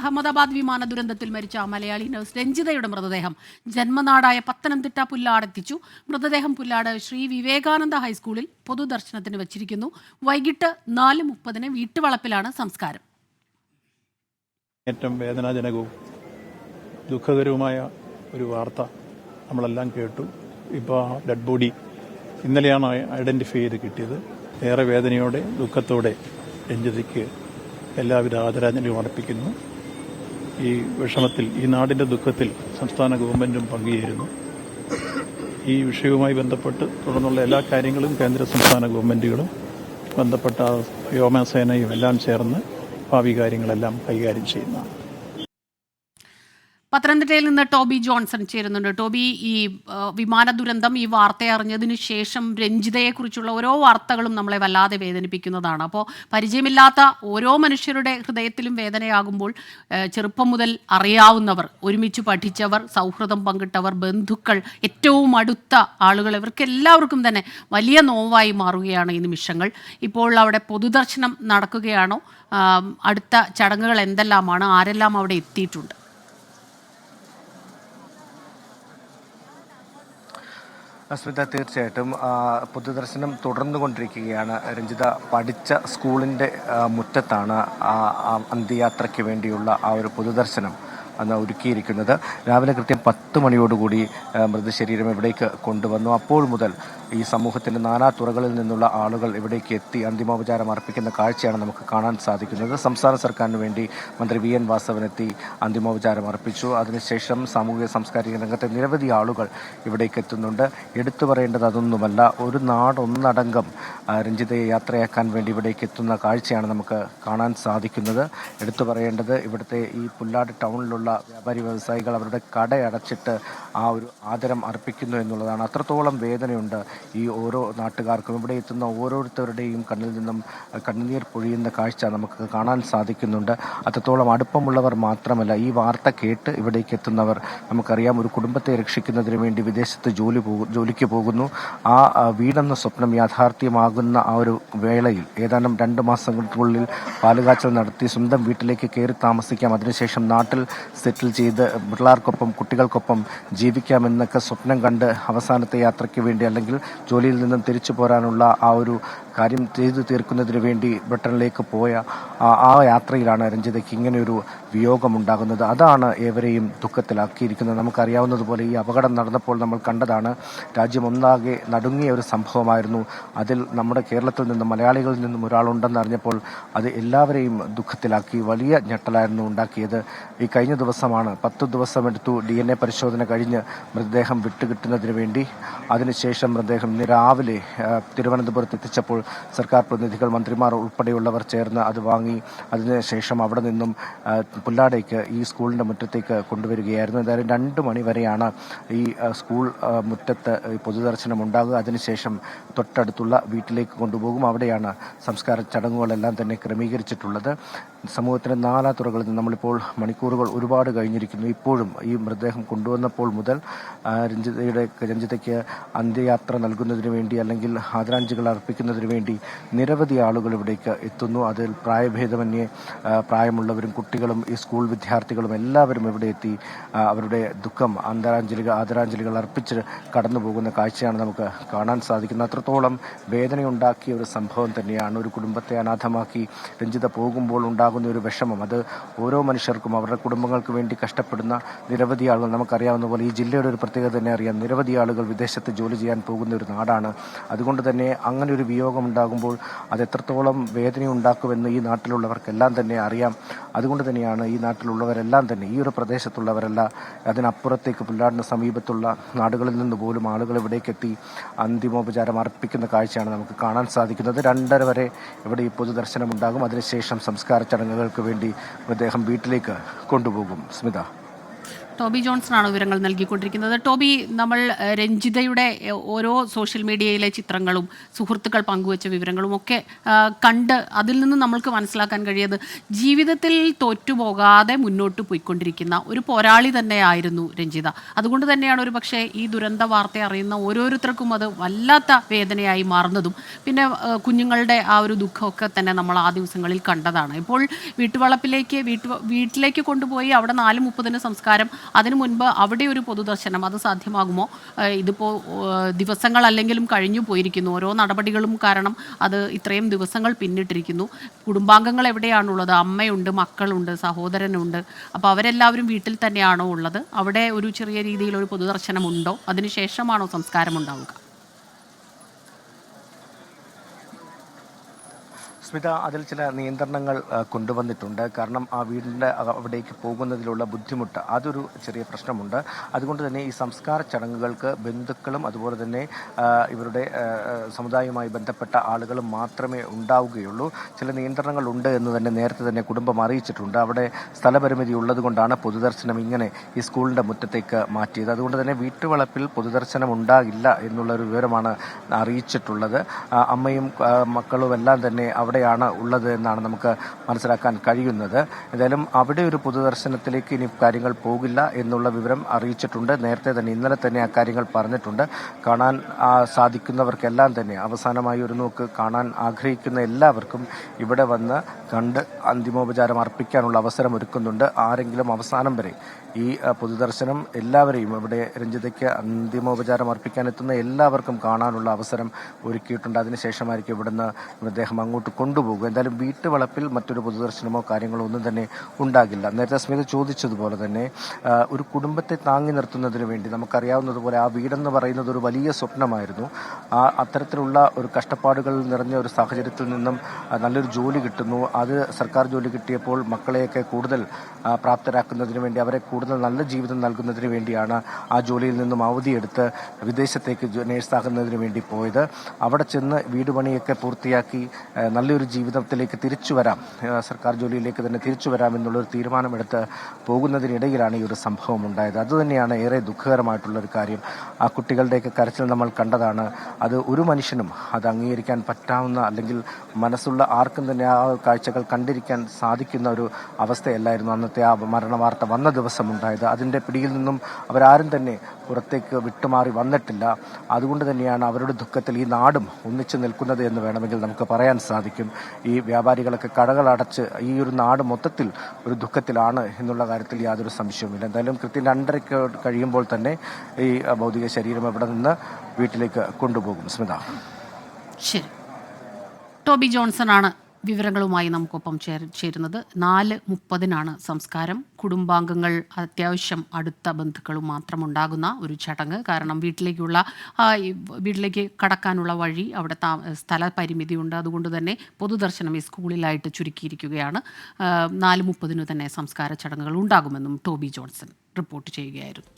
അഹമ്മദാബാദ് വിമാന ദുരന്തത്തിൽ മരിച്ച മലയാളി നഴ്സ് രഞ്ജിതയുടെ മൃതദേഹം ജന്മനാടായ പത്തനംതിട്ട പുല്ലാടെത്തിച്ചു. മൃതദേഹം പുല്ലാട് ശ്രീ വിവേകാനന്ദ ഹൈസ്കൂളിൽ പൊതുദർശനത്തിന് വച്ചിരിക്കുന്നു. വൈകിട്ട് 4:30 വീട്ടുവളപ്പിലാണ് സംസ്കാരം. ഏറ്റവും വേദനാജനകവും ദുഃഖകരവുമായ ഒരു വാർത്ത നമ്മളെല്ലാം കേട്ടു. ഇപ്പോൾ ഡെഡ് ബോഡി ഇന്നലെയാണ് ഐഡന്റിഫൈ ചെയ്ത് കിട്ടിയത്. ഏറെ വേദനയോടെ ദുഃഖത്തോടെ രഞ്ജിതയ്ക്ക് എല്ലാവിധ ആദരാഞ്ജലിയും അർപ്പിക്കുന്നു. ഈ വിഷമത്തിൽ, ഈ നാടിന്റെ ദുഃഖത്തിൽ സംസ്ഥാന ഗവൺമെന്റും പങ്കുചേരുന്നു. ഈ വിഷയവുമായി ബന്ധപ്പെട്ട് തുടർന്നുള്ള എല്ലാ കാര്യങ്ങളും കേന്ദ്ര സംസ്ഥാന ഗവൺമെന്റുകളും ബന്ധപ്പെട്ട വ്യോമസേനയും എല്ലാം ചേർന്ന് ഭാവി കാര്യങ്ങളെല്ലാം കൈകാര്യം ചെയ്യുന്നതാണ്. പത്തനംതിട്ടയിൽ നിന്ന് ടോബി ജോൺസൺ ചേരുന്നുണ്ട്. ടോബി, ഈ വിമാന ദുരന്തം, ഈ വാർത്ത അറിഞ്ഞതിന് ശേഷം രഞ്ജിതയെക്കുറിച്ചുള്ള ഓരോ വാർത്തകളും നമ്മളെ വല്ലാതെ വേദനിപ്പിക്കുന്നതാണ്. അപ്പോൾ പരിചയമില്ലാത്ത ഓരോ മനുഷ്യരുടെ ഹൃദയത്തിലും വേദനയാകുമ്പോൾ ചെറുപ്പം മുതൽ അറിയാവുന്നവർ, ഒരുമിച്ച് പഠിച്ചവർ, സൗഹൃദം പങ്കിട്ടവർ, ബന്ധുക്കൾ, ഏറ്റവും അടുത്ത ആളുകൾ, ഇവർക്കെല്ലാവർക്കും തന്നെ വലിയ നോവായി മാറുകയാണ് ഈ നിമിഷങ്ങൾ. ഇപ്പോൾ അവിടെ പൊതുദർശനം നടക്കുകയാണോ? അടുത്ത ചടങ്ങുകൾ എന്തെല്ലാമാണ്? ആരെല്ലാം അവിടെ എത്തിയിട്ടുണ്ട്? സ്മിത, തീർച്ചയായിട്ടും പൊതുദർശനം തുടർന്നുകൊണ്ടിരിക്കുകയാണ്. രഞ്ജിത പഠിച്ച സ്കൂളിൻ്റെ മുറ്റത്താണ് അന്ത്യയാത്രയ്ക്ക് വേണ്ടിയുള്ള ആ ഒരു പൊതുദർശനം അന്ന് ഒരുക്കിയിരിക്കുന്നത്. രാവിലെ കൃത്യം 10 മണിയോടുകൂടി മൃതശരീരം ഇവിടേക്ക് കൊണ്ടുവന്നു. അപ്പോൾ മുതൽ ഈ സമൂഹത്തിൻ്റെ നാനാതുറകളിൽ നിന്നുള്ള ആളുകൾ ഇവിടേക്ക് എത്തി അന്തിമോപചാരം അർപ്പിക്കുന്ന കാഴ്ചയാണ് നമുക്ക് കാണാൻ സാധിക്കുന്നത്. സംസ്ഥാന സർക്കാരിന് വേണ്ടി മന്ത്രി വി എൻ വാസവനെത്തി അന്തിമോപചാരം അർപ്പിച്ചു. അതിനുശേഷം സാമൂഹിക സാംസ്കാരിക രംഗത്തെ നിരവധി ആളുകൾ ഇവിടേക്ക് എത്തുന്നുണ്ട്. എടുത്തു പറയേണ്ടത് അതൊന്നുമല്ല, ഒരു നാടൊന്നടങ്കം രഞ്ജിതയെ യാത്രയാക്കാൻ വേണ്ടി ഇവിടേക്ക് എത്തുന്ന കാഴ്ചയാണ് നമുക്ക് കാണാൻ സാധിക്കുന്നത്. എടുത്തു പറയേണ്ടത്, ഇവിടുത്തെ ഈ പുല്ലാട് ടൗണിലുള്ള വ്യാപാരി വ്യവസായികൾ അവരുടെ കടയടച്ചിട്ട് ആ ഒരു ആദരം അർപ്പിക്കുന്നു എന്നുള്ളതാണ്. അത്രത്തോളം വേദനയുണ്ട് ഈ ഓരോ നാട്ടുകാർക്കും. ഇവിടെ എത്തുന്ന ഓരോരുത്തരുടെയും കണ്ണിൽ നിന്നും കണ്ണുനീർ പൊഴിയുന്ന കാഴ്ച നമുക്ക് കാണാൻ സാധിക്കുന്നുണ്ട്. അത്രത്തോളം അടുപ്പമുള്ളവർ മാത്രമല്ല, ഈ വാർത്ത കേട്ട് ഇവിടേക്ക് എത്തുന്നവർ, നമുക്കറിയാം, ഒരു കുടുംബത്തെ രക്ഷിക്കുന്നതിന് വേണ്ടി വിദേശത്ത് ജോലിക്ക് പോകുന്നു. ആ വീടെന്ന സ്വപ്നം യാഥാർത്ഥ്യമാകുന്ന ആ ഒരു വേളയിൽ ഏതാനും 2 മാസങ്ങൾക്കുള്ളിൽ പാലുകാച്ചൽ നടത്തി സ്വന്തം വീട്ടിലേക്ക് കയറി താമസിക്കാം, അതിനുശേഷം നാട്ടിൽ സെറ്റിൽ ചെയ്ത് പിള്ളേർക്കൊപ്പം കുട്ടികൾക്കൊപ്പം ജീവിക്കാമെന്നൊക്കെ സ്വപ്നം കണ്ട് അവസാനത്തെ യാത്രയ്ക്ക് വേണ്ടി അല്ലെങ്കിൽ ജോലിയിൽ നിന്നും തിരിച്ചു പോരാനുള്ള ആ ഒരു കാര്യം ചെയ്തു തീർക്കുന്നതിന് വേണ്ടി ബ്രിട്ടനിലേക്ക് പോയ ആ യാത്രയിലാണ് രഞ്ജിതയ്ക്ക് ഇങ്ങനെയൊരു വിയോഗമുണ്ടാകുന്നത്. അതാണ് ഏവരെയും ദുഃഖത്തിലാക്കിയിരിക്കുന്നത്. നമുക്കറിയാവുന്നതുപോലെ ഈ അപകടം നടന്നപ്പോൾ നമ്മൾ കണ്ടതാണ്, രാജ്യം ഒന്നാകെ നടുങ്ങിയ ഒരു സംഭവമായിരുന്നു. അതിൽ നമ്മുടെ കേരളത്തിൽ നിന്നും മലയാളികളിൽ നിന്നും ഒരാളുണ്ടെന്ന് അറിഞ്ഞപ്പോൾ അത് എല്ലാവരെയും ദുഃഖത്തിലാക്കി. വലിയ ഞെട്ടലായിരുന്നു ഉണ്ടാക്കിയത്. ഈ കഴിഞ്ഞ ദിവസമാണ് 10 ദിവസമെടുത്തു DNA പരിശോധന കഴിഞ്ഞ് മൃതദേഹം വിട്ടുകിട്ടുന്നതിന് വേണ്ടി. അതിനുശേഷം മൃതദേഹം ഇന്ന് രാവിലെ തിരുവനന്തപുരത്ത് എത്തിച്ചപ്പോൾ സർക്കാർ പ്രതിനിധികൾ, മന്ത്രിമാർ ഉൾപ്പെടെയുള്ളവർ ചേർന്ന് അത് വാങ്ങി അതിനുശേഷം അവിടെ നിന്നും പുല്ലാടേക്ക് ഈ സ്കൂളിൻ്റെ മുറ്റത്തേക്ക് കൊണ്ടുവരികയായിരുന്നു. എന്തായാലും 2 മണി വരെയാണ് ഈ സ്കൂൾ മുറ്റത്ത് പൊതുദർശനം ഉണ്ടാകുക. അതിനുശേഷം തൊട്ടടുത്തുള്ള വീട്ടിലേക്ക് കൊണ്ടുപോകും. അവിടെയാണ് സംസ്കാര ചടങ്ങുകളെല്ലാം തന്നെ ക്രമീകരിച്ചിട്ടുള്ളത്. സമൂഹത്തിൻ്റെ നാനാതുറകളിൽ നിന്ന് നമ്മളിപ്പോൾ മണിക്കൂറുകൾ ഒരുപാട് കഴിഞ്ഞിരിക്കുന്നു. ഇപ്പോഴും ഈ മൃതദേഹം കൊണ്ടുവന്നപ്പോൾ മുതൽ രഞ്ജിതയ്ക്ക് അന്ത്യയാത്ര നൽകുന്നതിന് വേണ്ടി അല്ലെങ്കിൽ ആദരാഞ്ജലികൾ അർപ്പിക്കുന്നതിന് വേണ്ടി നിരവധി ആളുകൾ ഇവിടേക്ക് എത്തുന്നു. അതിൽ പ്രായഭേദമന്യേ പ്രായമുള്ളവരും കുട്ടികളും ഈ സ്കൂൾ വിദ്യാർത്ഥികളും എല്ലാവരും ഇവിടെ എത്തി അവരുടെ ദുഃഖം ആദരാഞ്ജലികൾ അർപ്പിച്ച് കടന്നു പോകുന്ന കാഴ്ചയാണ് നമുക്ക് കാണാൻ സാധിക്കുന്നത്. അത്രത്തോളം വേദനയുണ്ടാക്കിയ ഒരു സംഭവം തന്നെയാണ്. ഒരു കുടുംബത്തെ അനാഥമാക്കി രഞ്ജിത പോകുമ്പോൾ ഉണ്ടാകുന്ന ഒരു വിഷമം, അത് ഓരോ മനുഷ്യർക്കും അവരുടെ കുടുംബങ്ങൾക്ക് വേണ്ടി കഷ്ടപ്പെടുന്ന നിരവധി ആളുകൾ, നമുക്കറിയാവുന്ന പോലെ ഈ ജില്ലയുടെ ഒരു പ്രത്യേകത തന്നെ അറിയാം, നിരവധി ആളുകൾ വിദേശത്ത് ജോലി ചെയ്യാൻ പോകുന്ന ഒരു നാടാണ്. അതുകൊണ്ട് തന്നെ അങ്ങനെ ഒരു വിയോഗം ഉണ്ടാകുമ്പോൾ അത് എത്രത്തോളം വേദനയുണ്ടാക്കുമെന്ന് ഈ നാട്ടിലുള്ളവർക്കെല്ലാം തന്നെ അറിയാം. അതുകൊണ്ട് തന്നെയാണ് ഈ നാട്ടിലുള്ളവരെല്ലാം തന്നെ, ഈ ഒരു പ്രദേശത്തുള്ളവരല്ല, അതിനപ്പുറത്തേക്ക് പുല്ലാടിന് സമീപത്തുള്ള നാടുകളിൽ നിന്ന് പോലും ആളുകൾ ഇവിടേക്കെത്തി അന്തിമോപചാരം അർപ്പിക്കുന്ന കാഴ്ചയാണ് നമുക്ക് കാണാൻ സാധിക്കുന്നത്. 2:30 വരെ ഇവിടെ ഈ പൊതുദർശനം ഉണ്ടാകും. അതിനുശേഷം സംസ്കാര ചടങ്ങുകൾക്ക് വേണ്ടി മൃതദേഹം വീട്ടിലേക്ക് കൊണ്ടുപോകും. സ്മിത. ടോബി ജോൺസണാണ് വിവരങ്ങൾ നൽകിക്കൊണ്ടിരിക്കുന്നത്. ടോബി, നമ്മൾ രഞ്ജിതയുടെ ഓരോ സോഷ്യൽ മീഡിയയിലെ ചിത്രങ്ങളും സുഹൃത്തുക്കൾ പങ്കുവച്ച വിവരങ്ങളും ഒക്കെ കണ്ട് അതിൽ നിന്ന് നമ്മൾക്ക് മനസ്സിലാക്കാൻ കഴിയത് ജീവിതത്തിൽ തോറ്റുപോകാതെ മുന്നോട്ട് പോയിക്കൊണ്ടിരിക്കുന്ന ഒരു പോരാളി തന്നെയായിരുന്നു രഞ്ജിത. അതുകൊണ്ട് തന്നെയാണ് ഒരു പക്ഷേ ഈ ദുരന്ത വാർത്ത അറിയുന്ന ഓരോരുത്തർക്കും അത് വല്ലാത്ത വേദനയായി മാറുന്നതും. പിന്നെ കുഞ്ഞുങ്ങളുടെ ആ ഒരു ദുഃഖമൊക്കെ തന്നെ നമ്മൾ ആ ദിവസങ്ങളിൽ കണ്ടതാണ്. ഇപ്പോൾ വീട്ടിലേക്ക് കൊണ്ടുപോയി അവിടെ 4:30 സംസ്കാരം. അതിനു മുൻപ് അവിടെ ഒരു പൊതുദർശനം അത് സാധ്യമാകുമോ? ഇതിപ്പോൾ ദിവസങ്ങൾ അല്ലെങ്കിലും കഴിഞ്ഞു പോയിരിക്കുന്നു. ഓരോ നടപടികളും കാരണം അത് ഇത്രയും ദിവസങ്ങൾ പിന്നിട്ടിരിക്കുന്നു. കുടുംബാംഗങ്ങൾ എവിടെയാണുള്ളത്? അമ്മയുണ്ട്, മക്കളുണ്ട്, സഹോദരനുണ്ട്. അപ്പോൾ അവരെല്ലാവരും വീട്ടിൽ തന്നെയാണോ ഉള്ളത്? അവിടെ ഒരു ചെറിയ രീതിയിൽ ഒരു പൊതുദർശനം ഉണ്ടോ? അതിനുശേഷമാണോ സംസ്കാരം ഉണ്ടാവുക? സ്മിത, അതിൽ ചില നിയന്ത്രണങ്ങൾ കൊണ്ടുവന്നിട്ടുണ്ട്. കാരണം ആ വീടിൻ്റെ അവിടേക്ക് പോകുന്നതിലുള്ള ബുദ്ധിമുട്ട് അതൊരു ചെറിയ പ്രശ്നമുണ്ട്. അതുകൊണ്ട് തന്നെ ഈ സംസ്കാര ചടങ്ങുകൾക്ക് ബന്ധുക്കളും അതുപോലെ തന്നെ ഇവരുടെ സമുദായവുമായി ബന്ധപ്പെട്ട ആളുകളും മാത്രമേ ഉണ്ടാവുകയുള്ളൂ. ചില നിയന്ത്രണങ്ങൾ ഉണ്ട് എന്ന് തന്നെ നേരത്തെ തന്നെ കുടുംബം അറിയിച്ചിട്ടുണ്ട്. അവിടെ സ്ഥലപരിമിതി ഉള്ളത് കൊണ്ടാണ് പൊതുദർശനം ഇങ്ങനെ ഈ സ്കൂളിൻ്റെ മുറ്റത്തേക്ക് മാറ്റിയത്. അതുകൊണ്ട് തന്നെ വീട്ടുവളപ്പിൽ പൊതുദർശനം ഉണ്ടാകില്ല എന്നുള്ളൊരു വിവരമാണ് അറിയിച്ചിട്ടുള്ളത്. അമ്മയും മക്കളും എല്ലാം തന്നെ അവിടെയാണ് ഉള്ളത് എന്നാണ് നമുക്ക് മനസ്സിലാക്കാൻ കഴിയുന്നത്. എന്തായാലും അവിടെ ഒരു പൊതുദർശനത്തിലേക്ക് ഇനി കാര്യങ്ങൾ പോകില്ല എന്നുള്ള വിവരം അറിയിച്ചിട്ടുണ്ട്. നേരത്തെ തന്നെ ഇന്നലെ തന്നെ ആ കാര്യങ്ങൾ പറഞ്ഞിട്ടുണ്ട്. കാണാൻ സാധിക്കുന്നവർക്കെല്ലാം തന്നെ അവസാനമായി ഒരു നോക്ക് കാണാൻ ആഗ്രഹിക്കുന്ന എല്ലാവർക്കും ഇവിടെ വന്ന് കണ്ട് അന്തിമോപചാരം അർപ്പിക്കാനുള്ള അവസരം ഒരുക്കുന്നുണ്ട്. ആരെങ്കിലും അവസാനം വരെ ഈ പൊതുദർശനം എല്ലാവരെയും ഇവിടെ രഞ്ജിതയ്ക്ക് അന്തിമോപചാരം അർപ്പിക്കാനെത്തുന്ന എല്ലാവർക്കും കാണാനുള്ള അവസരം ഒരുക്കിയിട്ടുണ്ട്. അതിനുശേഷമായിരിക്കും ഇവിടുന്ന് മൃതദേഹം അങ്ങോട്ട് കൊണ്ടുപോകുക. എന്തായാലും വീട്ടുവളപ്പിൽ മറ്റൊരു പൊതുദർശനമോ കാര്യങ്ങളോ ഒന്നും തന്നെ ഉണ്ടാകില്ല. നേരത്തെ സ്മിത ചോദിച്ചതുപോലെ തന്നെ ഒരു കുടുംബത്തെ താങ്ങി നിർത്തുന്നതിന് വേണ്ടി നമുക്കറിയാവുന്നതുപോലെ ആ വീടെന്ന് പറയുന്നത് ഒരു വലിയ സ്വപ്നമായിരുന്നു. അത്തരത്തിലുള്ള ഒരു കഷ്ടപ്പാടുകൾ നിറഞ്ഞ ഒരു സാഹചര്യത്തിൽ നിന്നും നല്ലൊരു ജോലി കിട്ടുന്നു. അത് സർക്കാർ ജോലി കിട്ടിയപ്പോൾ മക്കളെയൊക്കെ കൂടുതൽ പ്രാപ്തരാക്കുന്നതിന് വേണ്ടി അവരെ കൂടുതൽ നല്ല ജീവിതം നൽകുന്നതിന് വേണ്ടിയാണ് ആ ജോലിയിൽ നിന്നും അവധിയെടുത്ത് വിദേശത്തേക്ക് നേഴ്സാകുന്നതിന് വേണ്ടി പോയത്. അവിടെ ചെന്ന് വീട് പണിയൊക്കെ പൂർത്തിയാക്കി നല്ലൊരു ജീവിതത്തിലേക്ക് തിരിച്ചു വരാം, സർക്കാർ ജോലിയിലേക്ക് തന്നെ തിരിച്ചു വരാം എന്നുള്ളൊരു തീരുമാനമെടുത്ത് പോകുന്നതിനിടയിലാണ് ഈ ഒരു സംഭവം ഉണ്ടായത്. അതുതന്നെയാണ് ഏറെ ദുഃഖകരമായിട്ടുള്ളൊരു കാര്യം. ആ കുട്ടികളുടെയൊക്കെ കരച്ചിൽ നമ്മൾ കണ്ടതാണ്. അത് ഒരു മനുഷ്യനും അത് അംഗീകരിക്കാൻ പറ്റാവുന്ന അല്ലെങ്കിൽ മനസ്സുള്ള ആർക്കും തന്നെ ആ കാഴ്ചകൾ കണ്ടിരിക്കാൻ സാധിക്കുന്ന ഒരു അവസ്ഥയല്ലായിരുന്നു അന്നത്തെ ആ മരണവാർത്ത വന്ന ദിവസം ഉണ്ടായത്. അതിൻ്റെ പിടിയിൽ നിന്നും അവരാരും തന്നെ പുറത്തേക്ക് വിട്ടുമാറി വന്നിട്ടില്ല. അതുകൊണ്ട് തന്നെയാണ് അവരുടെ ദുഃഖത്തിൽ ഈ നാടും ഒന്നിച്ചു നിൽക്കുന്നത് എന്ന് വേണമെങ്കിൽ നമുക്ക് പറയാൻ സാധിക്കും. ഈ വ്യാപാരികളൊക്കെ കടകളടച്ച് ഈ ഒരു നാട് മൊത്തത്തിൽ ഒരു ദുഃഖത്തിലാണ് എന്നുള്ള കാര്യത്തിൽ യാതൊരു സംശയവുമില്ല. എന്തായാലും കൃത്യം 2:30 കഴിയുമ്പോൾ തന്നെ ഈ ഭൗതിക ശരീരം ഇവിടെ നിന്ന് വീട്ടിലേക്ക് കൊണ്ടുപോകും. സ്മിത. ശരി, ടോബി ജോൺസൺ ആണ് വിവരങ്ങളുമായി നമുക്കൊപ്പം ചേരുന്നത്. 4:30 സംസ്കാരം. കുടുംബാംഗങ്ങൾ, അത്യാവശ്യം അടുത്ത ബന്ധുക്കളും മാത്രം ഉണ്ടാകുന്ന ഒരു ചടങ്ങ്. കാരണം വീട്ടിലേക്ക് കടക്കാനുള്ള വഴി അവിടെ സ്ഥല പരിമിതിയുണ്ട്. അതുകൊണ്ട് തന്നെ പൊതുദർശനം ഈ സ്കൂളിലായിട്ട് ചുരുക്കിയിരിക്കുകയാണ്. 4:30 തന്നെ സംസ്കാര ചടങ്ങുകൾ ഉണ്ടാകുമെന്നും ടോബി ജോൺസൺ റിപ്പോർട്ട് ചെയ്യുകയായിരുന്നു.